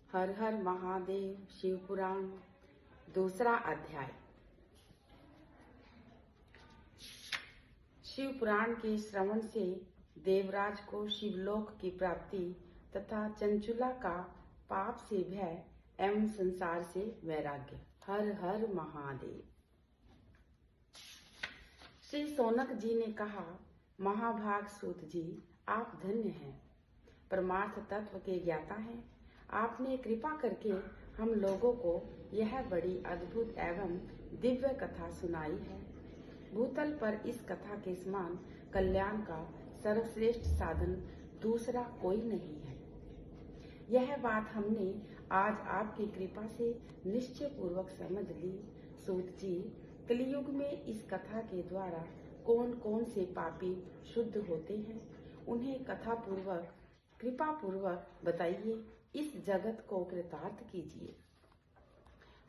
हर हर महादेव शिव पुराण दूसरा अध्याय। शिव पुराण के श्रवण से देवराज को शिवलोक की प्राप्ति तथा चंचुला का पाप से भय एवं संसार से वैराग्य। हर हर महादेव। श्री सौनक जी ने कहा, महाभाग सूत जी, आप धन्य हैं, परमार्थ तत्व के ज्ञाता हैं। आपने कृपा करके हम लोगों को यह बड़ी अद्भुत एवं दिव्य कथा सुनाई है। भूतल पर इस कथा के समान कल्याण का सर्वश्रेष्ठ साधन दूसरा कोई नहीं है। यह बात हमने आज आपकी कृपा से निश्चय पूर्वक समझ ली। सूत जी, कलियुग में इस कथा के द्वारा कौन कौन से पापी शुद्ध होते हैं, उन्हें कथा पूर्वक कृपा पूर्वक बताइए, इस जगत को कृतार्थ कीजिए।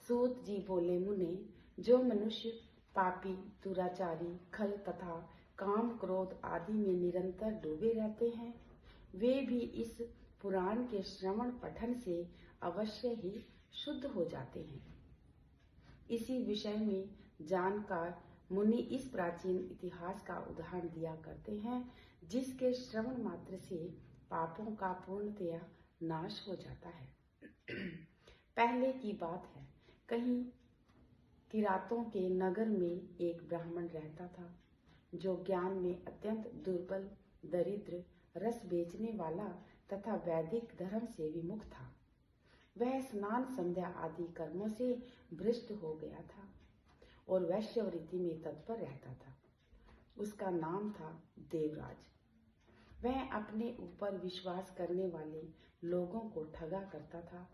सूत जी बोले, मुने, जो मनुष्य पापी, दुराचारी, खल तथा काम क्रोध आदि में निरंतर डूबे रहते हैं, वे भी इस पुराण के श्रवण पठन से अवश्य ही शुद्ध हो जाते हैं। इसी विषय में जानकार मुनि इस प्राचीन इतिहास का उदाहरण दिया करते हैं, जिसके श्रवण मात्र से पापों का पूर्णतया नाश हो जाता है। पहले की बात है, कहीं किरातों के नगर में एक ब्राह्मण रहता था, जो ज्ञान में अत्यंत दुर्बल, दरिद्र, रस बेचने वाला तथा वैदिक धर्म से विमुख था। वह स्नान संध्या आदि कर्मों से भ्रष्ट हो गया था और वैश्यवृत्ति में तत्पर रहता था। उसका नाम था देवराज। वह अपने ऊपर विश्वास करने वाले लोगों को ठगा करता था।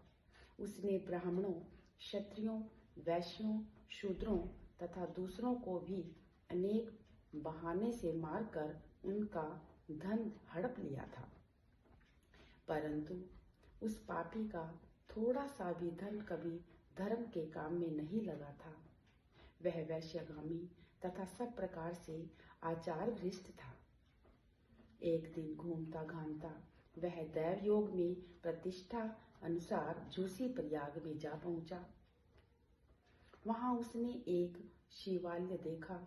उसने ब्राह्मणों, क्षत्रियों, वैश्यों, शूद्रों तथा दूसरों को भी अनेक बहाने से मारकर उनका धन हड़प लिया था, परंतु उस पापी का थोड़ा सा भी धन कभी धर्म के काम में नहीं लगा था। वह वैश्यगामी तथा सब प्रकार से आचार भ्रष्ट था। एक दिन घूमता घामता वह दैव योग में प्रतिष्ठा अनुसार झूसी प्रयाग में जा पहुंचा। वहां उसने एक शिवालय देखा,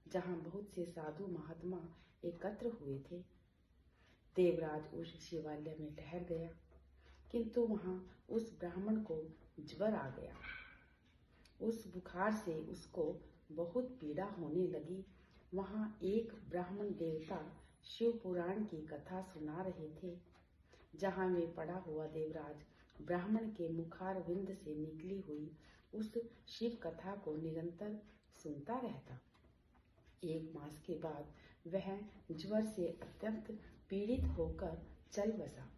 जहां बहुत से साधु महात्मा एकत्र हुए थे। देवराज उस शिवालय में ठहर गया, किंतु वहां उस ब्राह्मण को ज्वर आ गया। उस बुखार से उसको बहुत पीड़ा होने लगी। वहां एक ब्राह्मण देवता शिव पुराण की कथा सुना रहे थे। जहां में पड़ा हुआ देवराज ब्राह्मण के मुखार विंद से निकली हुई उस शिव कथा को निरंतर सुनता रहता। एक मास के बाद वह ज्वर से अत्यंत पीड़ित होकर चल बसा।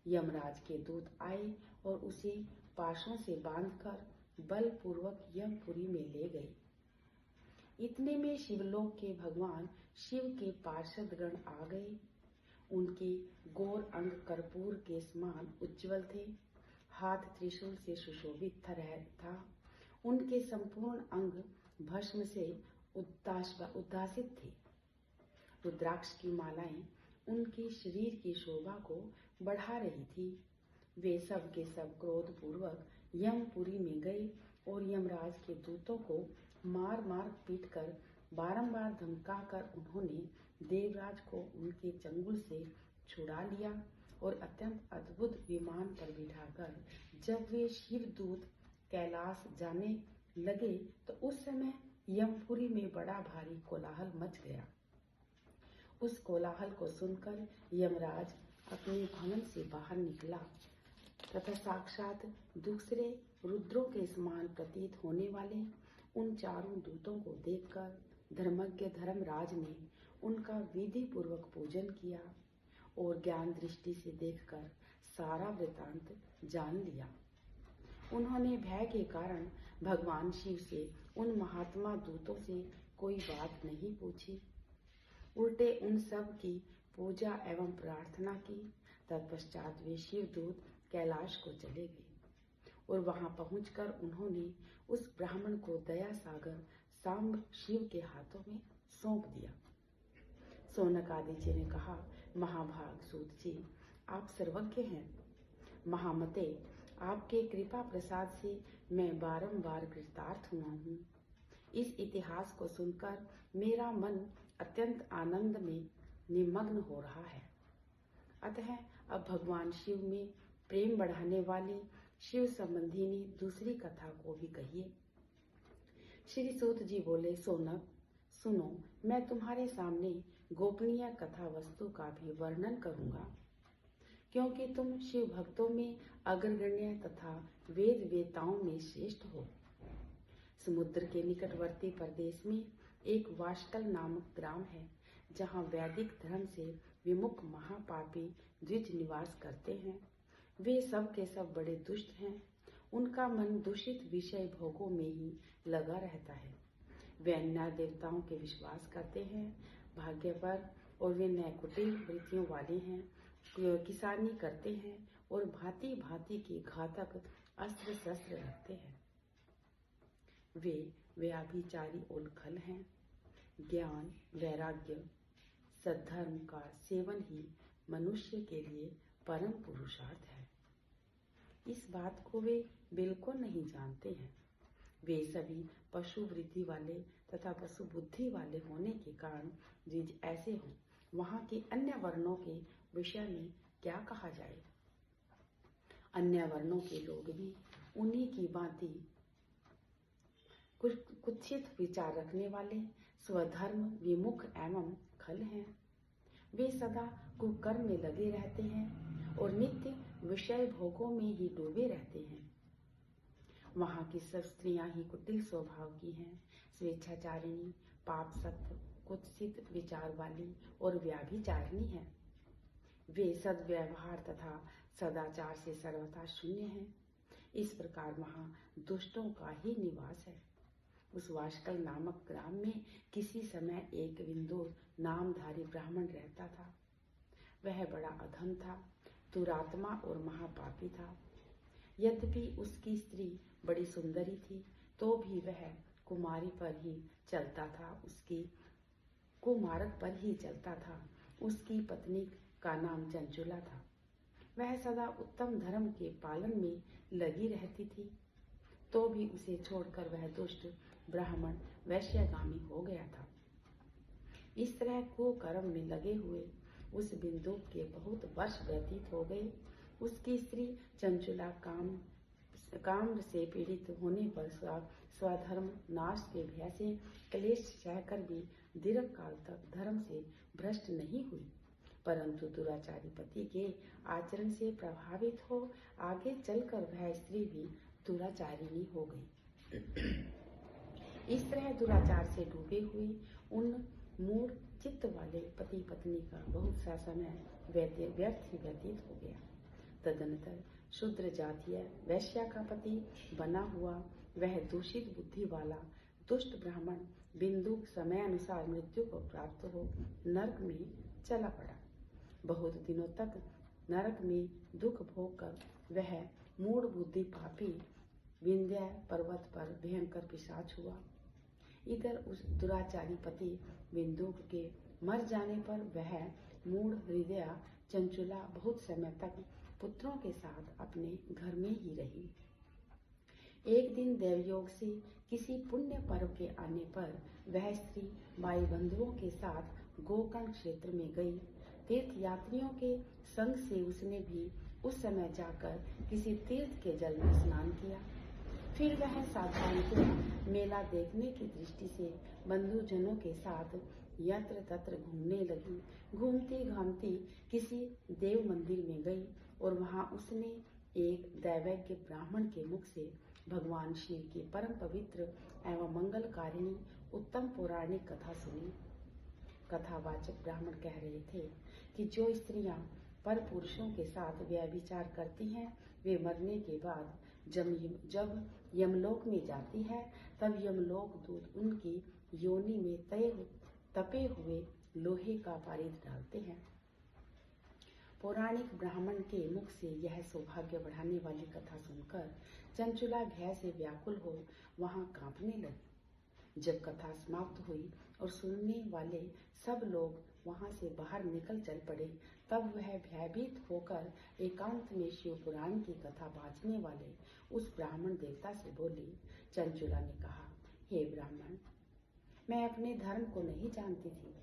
यमराज के दूत आए और उसे पाशों से बांधकर बलपूर्वक यमपुरी में ले गए। इतने में शिवलोक के भगवान शिव के पार्षदगण आ गए। उनके गोर अंग कर्पूर के समान उज्जवल थे, हाथ त्रिशूल से सुशोभित था। उनके संपूर्ण अंग भस्म से उद्भासित थे। रुद्राक्ष की मालाएं उनके शरीर की शोभा को बढ़ा रही थी। वे सब के सब क्रोध पूर्वक यमपुरी में गए और यमराज के दूतों को मार मार पीटकर बारंबार धमकाकर उन्होंने देवराज को उनके चंगुल से छुड़ा लिया और अत्यंत अद्भुत विमान पर बिठाकर जब वे शिवदूत कैलाश जाने लगे तो उस समय यमपुरी में बड़ा भारी कोलाहल मच गया। उस कोलाहल को सुनकर यमराज अपने भवन से बाहर निकला तथा साक्षात दूसरे रुद्रों के समान प्रतीत होने वाले उन चारों दूतों को देखकर धर्मज्ञ धर्मराज ने उनका विधि पूर्वक पूजन किया और ज्ञान दृष्टि से देखकर सारा वृतांत जान लिया। उन्होंने भय के कारण भगवान शिव से उन महात्मा दूतों से कोई बात नहीं पूछी, उल्टे उन सब की पूजा एवं प्रार्थना की। तत्पश्चात वे शिवदूत कैलाश को चले गए और वहां पहुंचकर उन्होंने उस ब्राह्मण को दया सागर सांब शिव के हाथों में सौंप दिया। सौनक आदि जी ने कहा, महाभाग सूत जी, आप सर्वज्ञ हैं, महामते, आपके कृपा प्रसाद से मैं बारंबार कृतार्थ हुआ हूँ। इस इतिहास को सुनकर मेरा मन अत्यंत आनंद में निमग्न हो रहा है। अतः अब भगवान शिव में प्रेम बढ़ाने वाली शिव संबंधिनी दूसरी कथा को भी कहिए। श्री सूत जी बोले, सोनक सुनो, मैं तुम्हारे सामने गोपनीय कथा वस्तु का भी वर्णन करूंगा, क्योंकि तुम शिव भक्तों में अग्रगण्य तथा वेद वेताओं में श्रेष्ठ हो। समुद्र के निकटवर्ती प्रदेश में एक वाष्कल नामक ग्राम है, जहाँ वैदिक धर्म से विमुख महापापी द्विज निवास करते हैं। वे सब के सब बड़े दुष्ट हैं। उनका मन दूषित विषय भोगों में ही लगा रहता है। वे अन्य देवताओं के विश्वास करते हैं, भाग्य पर, और वे नैकुटिल वृत्तियों वाले हैं, किसानी करते हैं और भांति भांति की घातक अस्त्र शस्त्र रखते हैं। वे व्याभिचारी और खल हैं। ज्ञान, वैराग्य, सद्धर्म का सेवन ही मनुष्य के लिए परम पुरुषार्थ है। इस बात को वे बिल्कुल नहीं जानते हैं। वे सभी पशु वृत्ति वाले तथा पशु बुद्धि वाले होने के कारण द्विज ऐसे हों। वहाँ के अन्य वर्णों के विषय में क्या कहा जाए। अन्य वर्णों के लोग भी उन्हीं की भांति कुत्सित विचार रखने वाले, स्वधर्म विमुख एवं खल हैं। वे सदा कुकर्म में लगे रहते हैं और नित्य विषय भोगों में ही डूबे रहते हैं। वहाँ की सब स्त्रियां ही कुटिल स्वभाव की हैं, स्वेच्छाचारिणी, पाप सत्व, कुत्सित विचार वाली और व्याभिचारिणी हैं। वे सद्व्यवहार तथा सदाचार से सर्वथा शून्य हैं। इस प्रकार वहाँ दुष्टों का ही निवास है। उस वाष्कल नामक ग्राम में किसी समय एक विंदुर नामधारी ब्राह्मण रहता था। वह बड़ा अधम था, दुरात्मा और महापापी था। यद्यपि उसकी स्त्री बड़ी सुंदरी थी, तो भी वह कुमारी पर ही चलता था, उसकी कुमारक पर ही चलता था। उसकी पत्नी का नाम चंचुला था। वह सदा उत्तम धर्म के पालन में लगी रहती थी, तो भी उसे छोड़कर वह दुष्ट ब्राह्मण वैश्यगामी हो गया था। इस तरह कुकर्म में लगे हुए उस बिंदु के बहुत वर्ष व्यतीत हो गए। उसकी स्त्री चंचुला काम से पीड़ित होने पर स्वधर्म नाश के भय से क्लेश सहकर भी दीर्घ काल तक धर्म से भ्रष्ट नहीं हुई, परंतु दुराचारी पति के आचरण से प्रभावित हो आगे चलकर वह स्त्री भी दुराचारिणी हो गई। इस तरह दुराचार से डूबे हुए उन मूढ़ चित्त वाले पति पत्नी का बहुत सा समय व्यर्थ ही व्यतीत हो गया। तदनंतर शूद्र जातीय वैश्या का पति बना हुआ वह दूषित बुद्धि वाला दुष्ट ब्राह्मण बिंदु समय अनुसार मृत्यु को प्राप्त हो नरक में चला पड़ा। बहुत दिनों तक नरक में दुख भोग कर वह मूढ़ बुद्धि पापी विंध्य पर्वत पर भयंकर पिशाच हुआ। इधर उस दुराचारी पति बिंदुक के मर जाने पर वह मूढ़ हृदय चंचुला बहुत समय तक पुत्रों के साथ अपने घर में ही रही। एक दिन देवयोग से किसी पुण्य पर्व के आने पर वह स्त्री भाई बंधुओं के साथ गोकर्ण क्षेत्र में गई। तीर्थ यात्रियों के संग से उसने भी उस समय जाकर किसी तीर्थ के जल में स्नान किया। फिर वह सावधानीपूर्वक मेला देखने की दृष्टि से बंधुजनों के साथ यत्र तत्र घूमने लगी। घूमती घामती किसी देव मंदिर में गई और वहां उसने एक दैवज्ञ ब्राह्मण के मुख से भगवान शिव की परम पवित्र एवं मंगलकारिणी उत्तम पौराणिक कथा सुनी। कथावाचक ब्राह्मण कह रहे थे कि जो स्त्रियां पर पुरुषों के साथ व्यभिचार करती हैं, वे मरने के बाद जब यमलोक में जाती है, तब यमलोक दूत उनकी योनि में तपे हुए लोहे का पारिद डालते हैं। पौराणिक ब्राह्मण के मुख से यह सौभाग्य बढ़ाने वाली कथा सुनकर चंचुला भय से व्याकुल हो वहां कांपने लगी। जब कथा समाप्त हुई और सुनने वाले सब लोग वहां से बाहर निकल चल पड़े। तब वह भयभीत होकर एकांत में शिव पुराण की कथा बाँचने वाले उस ब्राह्मण देवता से बोली। चंचुला ने कहा, हे ब्राह्मण, मैं अपने धर्म को नहीं जानती थी,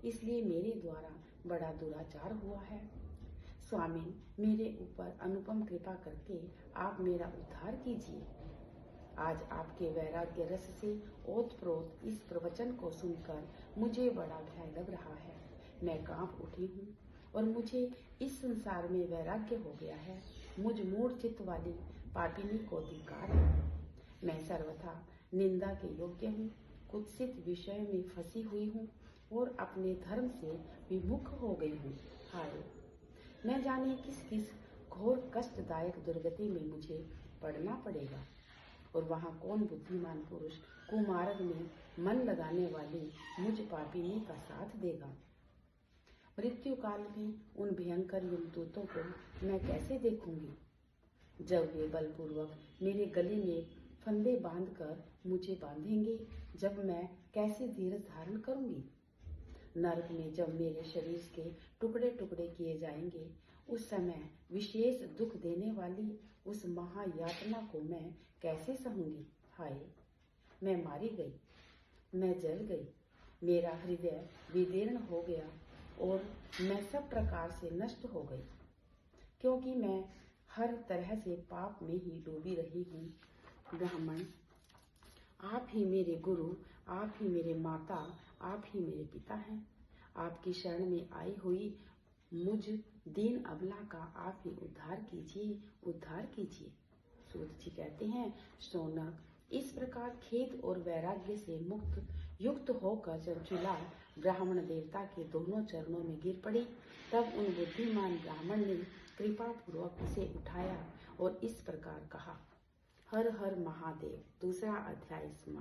इसलिए मेरे द्वारा बड़ा दुराचार हुआ है। स्वामी, मेरे ऊपर अनुपम कृपा करके आप मेरा उद्धार कीजिए। आज आपके वैराग्य रस से ओतप्रोत इस प्रवचन को सुनकर मुझे बड़ा भय लग रहा है। मैं कांप उठी हूँ और मुझे इस संसार में वैराग्य हो गया है। मुझ मूढ़ चित्त वाली पापिनी को धिक्कार है। मैं सर्वथा निंदा के योग्य हूँ, कुत्सित विषय में फंसी हुई हूँ और अपने धर्म से विमुख हो गई हूँ। हाय, न जाने किस किस घोर कष्टदायक दुर्गति में मुझे पड़ना पड़ेगा और वहाँ कौन बुद्धिमान पुरुष कुमार्ग में मन लगाने वाली मुझ पापिनी का साथ देगा। मृत्यु काल में उन भयंकर यमदूतों को मैं कैसे देखूंगी, जब वे बलपूर्वक मेरे गले में फंदे बांधकर मुझे बांधेंगे, जब मैं कैसे धीरज धारण करूंगी। नरक में जब मेरे शरीर के टुकड़े टुकड़े किए जाएंगे, उस समय विशेष दुख देने वाली उस महायातना को मैं कैसे सहूंगी। हाय, मैं मारी गई, मैं जल गई, मेरा हृदय विदीर्ण हो गया और मैं सब प्रकार से नष्ट हो गई, क्योंकि मैं हर तरह से पाप में ही डूबी रही हूँ। ब्राह्मण, आप ही मेरे गुरु, आप ही मेरे माता, आप ही मेरे पिता हैं। आपकी शरण में आई हुई मुझ दीन अबला का आप ही उद्धार कीजिए, उद्धार कीजिए। सूत जी कहते हैं, शौनक, इस प्रकार खेद और वैराग्य से युक्त होकर चंचुला ब्राह्मण देवता के दोनों चरणों में गिर पड़ी। तब उन बुद्धिमान ब्राह्मण ने कृपा पूर्वक उसे उठाया और इस प्रकार कहा। हर हर महादेव। दूसरा अध्याय समाप्त।